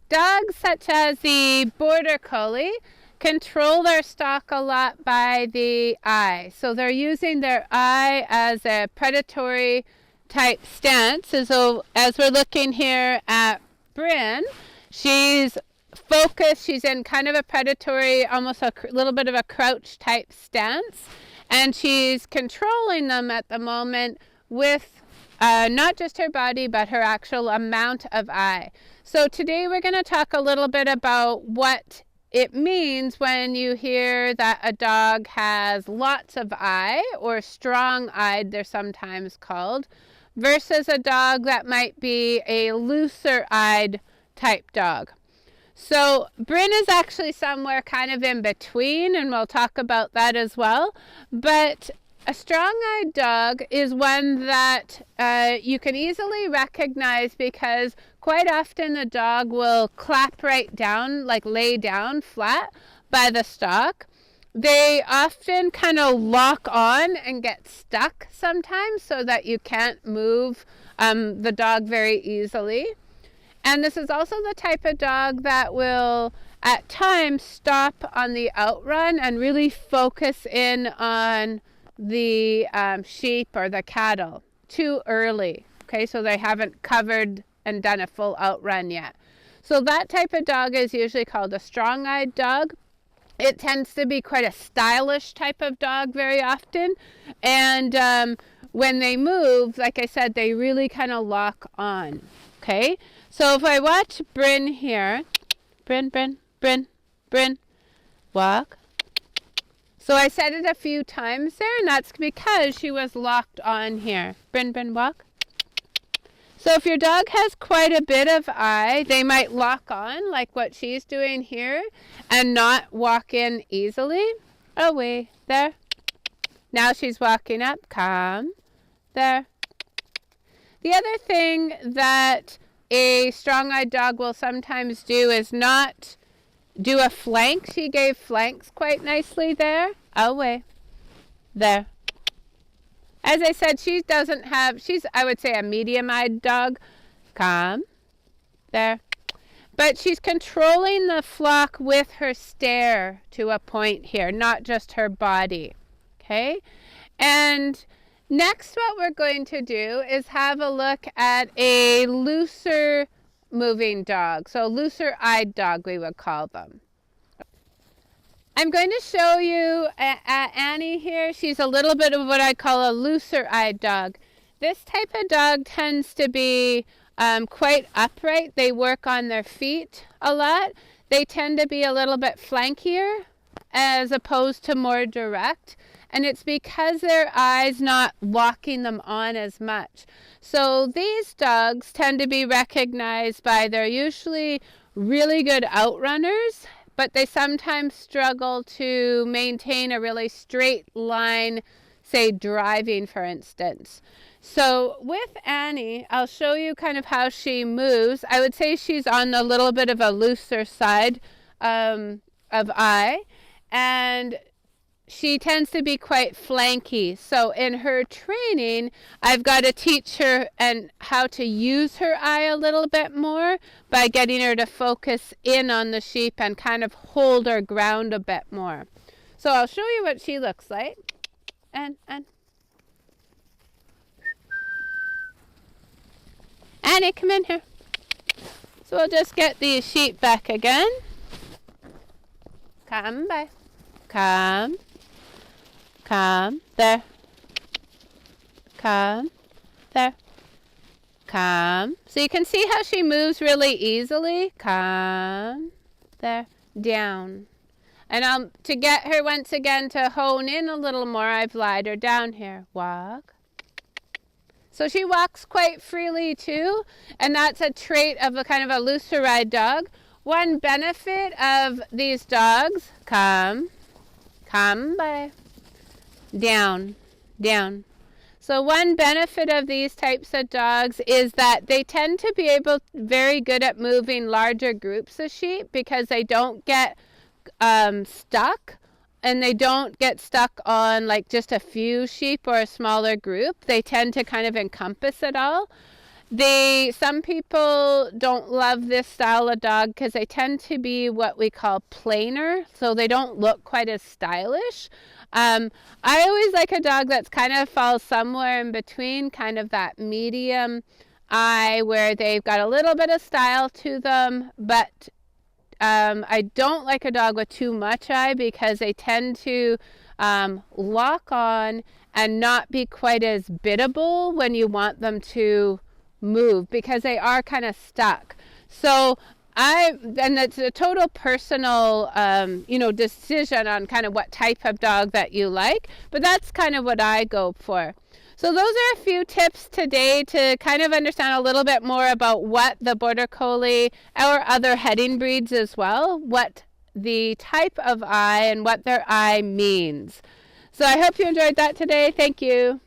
dogs such as the Border Collie control their stock a lot by the eye. So they're using their eye as a predatory type stance. So as we're looking here at Bryn, she's focused, she's in kind of a predatory, almost a little bit of a crouch type stance, and she's controlling them at the moment with not just her body, but her actual amount of eye. So today we're going to talk a little bit about what it means when you hear that a dog has lots of eye, or strong-eyed they're sometimes called, versus a dog that might be a looser-eyed type dog. So Bryn is actually somewhere kind of in between, and we'll talk about that as well. But a strong-eyed dog is one that you can easily recognize because quite often the dog will clap right down, like lay down flat by the stock. They often kind of lock on and get stuck sometimes so that you can't move the dog very easily. And this is also the type of dog that will at times stop on the outrun and really focus in on the sheep or the cattle too early. Okay, so they haven't covered and done a full outrun yet. So that type of dog is usually called a strong-eyed dog. It tends to be quite a stylish type of dog very often. And when they move, like I said, they really kind of lock on. Okay, so if I watch Bryn here, Bryn, walk. So I said it a few times there, and that's because she was locked on here. Bryn, walk. So if your dog has quite a bit of eye, they might lock on like what she's doing here and not walk in easily. Away, there. Now she's walking up, calm, there. The other thing that a strong-eyed dog will sometimes do is not do a flank. She gave flanks quite nicely there. Away. There. As I said, she doesn't have, she's, I would say, a medium-eyed dog. Calm. There. But she's controlling the flock with her stare to a point here, not just her body. Okay? And next, what we're going to do is have a look at a looser moving dog. So looser-eyed dog, we would call them. I'm going to show you Annie here. She's a little bit of what I call a looser-eyed dog. This type of dog tends to be quite upright. They work on their feet a lot. They tend to be a little bit flankier as opposed to more direct. And it's because their eyes not locking them on as much. So these dogs tend to be recognized by they're usually really good outrunners, but they sometimes struggle to maintain a really straight line, say driving, for instance. So with Annie, I'll show you kind of how she moves. I would say she's on a little bit of a looser side of eye, and she tends to be quite flanky. So in her training, I've got to teach her and how to use her eye a little bit more by getting her to focus in on the sheep and kind of hold her ground a bit more. So I'll show you what she looks like. And Annie, come in here. So we'll just get these sheep back again. Come by. Come. Come, there. Come, there. Come. So you can see how she moves really easily. Come, there, down. And to get her once again to hone in a little more, I've lied her down here. Walk. So she walks quite freely too, and that's a trait of a kind of a looser-eyed dog. One benefit of these dogs, come by. Down. So one benefit of these types of dogs is that they tend to be very good at moving larger groups of sheep because they don't get stuck, and they don't get stuck on like just a few sheep or a smaller group. They tend to kind of encompass it all. Some people don't love this style of dog because they tend to be what we call plainer, so they don't look quite as stylish. I always like a dog that's kind of falls somewhere in between, kind of that medium eye where they've got a little bit of style to them, but I don't like a dog with too much eye because they tend to lock on and not be quite as biddable when you want them to move because they are kind of stuck. So and it's a total personal decision on kind of what type of dog that you like, but that's kind of what I go for. So those are a few tips today to kind of understand a little bit more about what the Border Collie or other heading breeds as well, what the type of eye and what their eye means. So I hope you enjoyed that today. Thank you.